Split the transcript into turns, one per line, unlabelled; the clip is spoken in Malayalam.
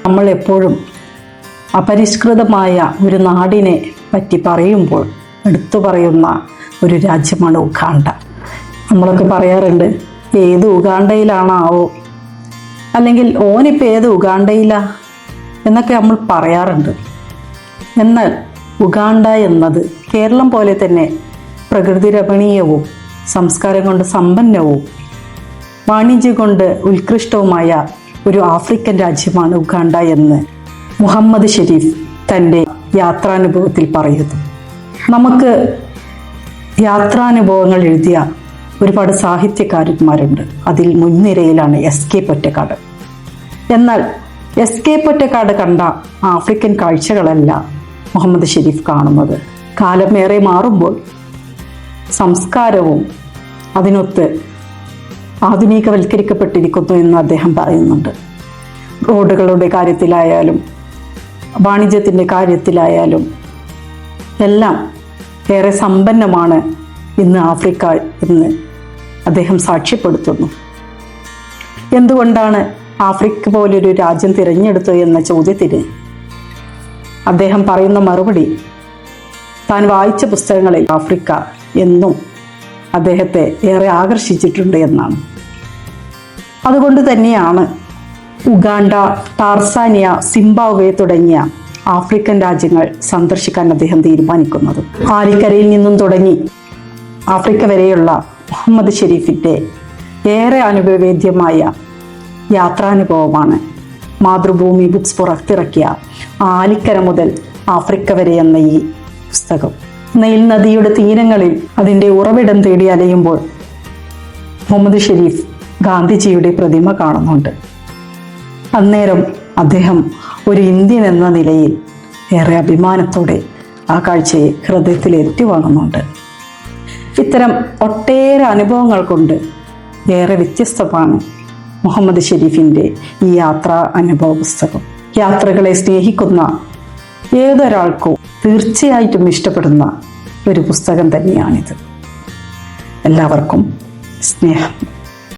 നമ്മൾ എപ്പോഴും അപരിഷ്കൃതമായ ഒരു നാടിനെ പറ്റി പറയുമ്പോൾ എടുത്തു പറയുന്ന ഒരു രാജ്യമാണ് ഉഗാണ്ട. നമ്മളൊക്കെ പറയാറുണ്ട്, ഏത് ഉഗാണ്ടയിലാണാവോ, അല്ലെങ്കിൽ ഓനിപ്പോൾ ഏത് ഉഗാണ്ടയിലാ എന്നൊക്കെ നമ്മൾ പറയാറുണ്ട്. എന്നാൽ ഉഗാണ്ട എന്നത് കേരളം പോലെ തന്നെ പ്രകൃതി രമണീയവും സംസ്കാരം കൊണ്ട് സമ്പന്നവും വാണിജ്യം കൊണ്ട് ഉത്കൃഷ്ടവുമായ ഒരു ആഫ്രിക്കൻ രാജ്യമാണ് ഉഗാണ്ട എന്ന് മുഹമ്മദ് ഷെരീഫ് തൻ്റെ യാത്രാനുഭവത്തിൽ പറയുന്നു. നമുക്ക് യാത്രാനുഭവങ്ങൾ എഴുതിയ ഒരുപാട് സാഹിത്യകാരന്മാരുണ്ട്. അതിൽ മുൻനിരയിലാണ് എസ്.കെ. പൊറ്റക്കാട്. എന്നാൽ എസ്.കെ. പൊറ്റക്കാട് കണ്ട ആഫ്രിക്കൻ കാഴ്ചകളല്ല മുഹമ്മദ് ഷെരീഫ് കാണുന്നത്. കാലമേറെ മാറുമ്പോൾ സംസ്കാരവും അതിനൊത്ത് ആധുനികവൽക്കരിക്കപ്പെട്ടിരിക്കുന്നു എന്ന് അദ്ദേഹം പറയുന്നുണ്ട്. റോഡുകളുടെ കാര്യത്തിലായാലും വാണിജ്യത്തിൻ്റെ കാര്യത്തിലായാലും എല്ലാം ഏറെ സമ്പന്നമാണ് ഇന്ന് ആഫ്രിക്ക എന്ന് അദ്ദേഹം സാക്ഷ്യപ്പെടുത്തുന്നു. എന്തുകൊണ്ടാണ് ആഫ്രിക്ക പോലൊരു രാജ്യം തിരഞ്ഞെടുത്തത് എന്ന ചോദ്യത്തിന് അദ്ദേഹം പറയുന്ന മറുപടി, താൻ വായിച്ച പുസ്തകങ്ങളിൽ ആഫ്രിക്ക എന്നും അദ്ദേഹത്തെ ഏറെ ആകർഷിച്ചിട്ടുണ്ട് എന്നാണ്. അതുകൊണ്ട് തന്നെയാണ് ഉഗാണ്ട, ടാർസാനിയ, സിംബാബ്വെ തുടങ്ങിയ ആഫ്രിക്കൻ രാജ്യങ്ങൾ സന്ദർശിക്കാൻ അദ്ദേഹം തീരുമാനിക്കുന്നത്. ആലിക്കരയിൽ നിന്നും തുടങ്ങി ആഫ്രിക്ക വരെയുള്ള മുഹമ്മദ് ഷെരീഫിൻ്റെ ഏറെ അനുഭവവേദ്യമായ യാത്രാനുഭവമാണ് മാതൃഭൂമി ബുക്സ് പുറത്തിറക്കിയ ആലിക്കര മുതൽ ആഫ്രിക്ക വരെ എന്ന ഈ പുസ്തകം. നൈൽ നദിയുടെ തീരങ്ങളിൽ അതിൻ്റെ ഉറവിടം തേടി അലയുമ്പോൾ മുഹമ്മദ് ഷെരീഫ് ഗാന്ധിജിയുടെ പ്രതിമ കാണുന്നുണ്ട്. അന്നേരം അദ്ദേഹം ഒരു ഇന്ത്യൻ എന്ന നിലയിൽ ഏറെ അഭിമാനത്തോടെ ആ കാഴ്ചയെ ഹൃദയത്തിൽ ഏറ്റുവാങ്ങുന്നുണ്ട്. ഇത്തരം ഒട്ടേറെ അനുഭവങ്ങൾ കൊണ്ട് ഏറെ വ്യത്യസ്തമാണ് മുഹമ്മദ് ഷെരീഫിൻ്റെ ഈ യാത്രാ അനുഭവ പുസ്തകം. യാത്രകളെ സ്നേഹിക്കുന്ന ഏതൊരാൾക്കും തീർച്ചയായിട്ടും ഇഷ്ടപ്പെടുന്ന ഒരു പുസ്തകം തന്നെയാണിത്. എല്ലാവർക്കും സ്നേഹം.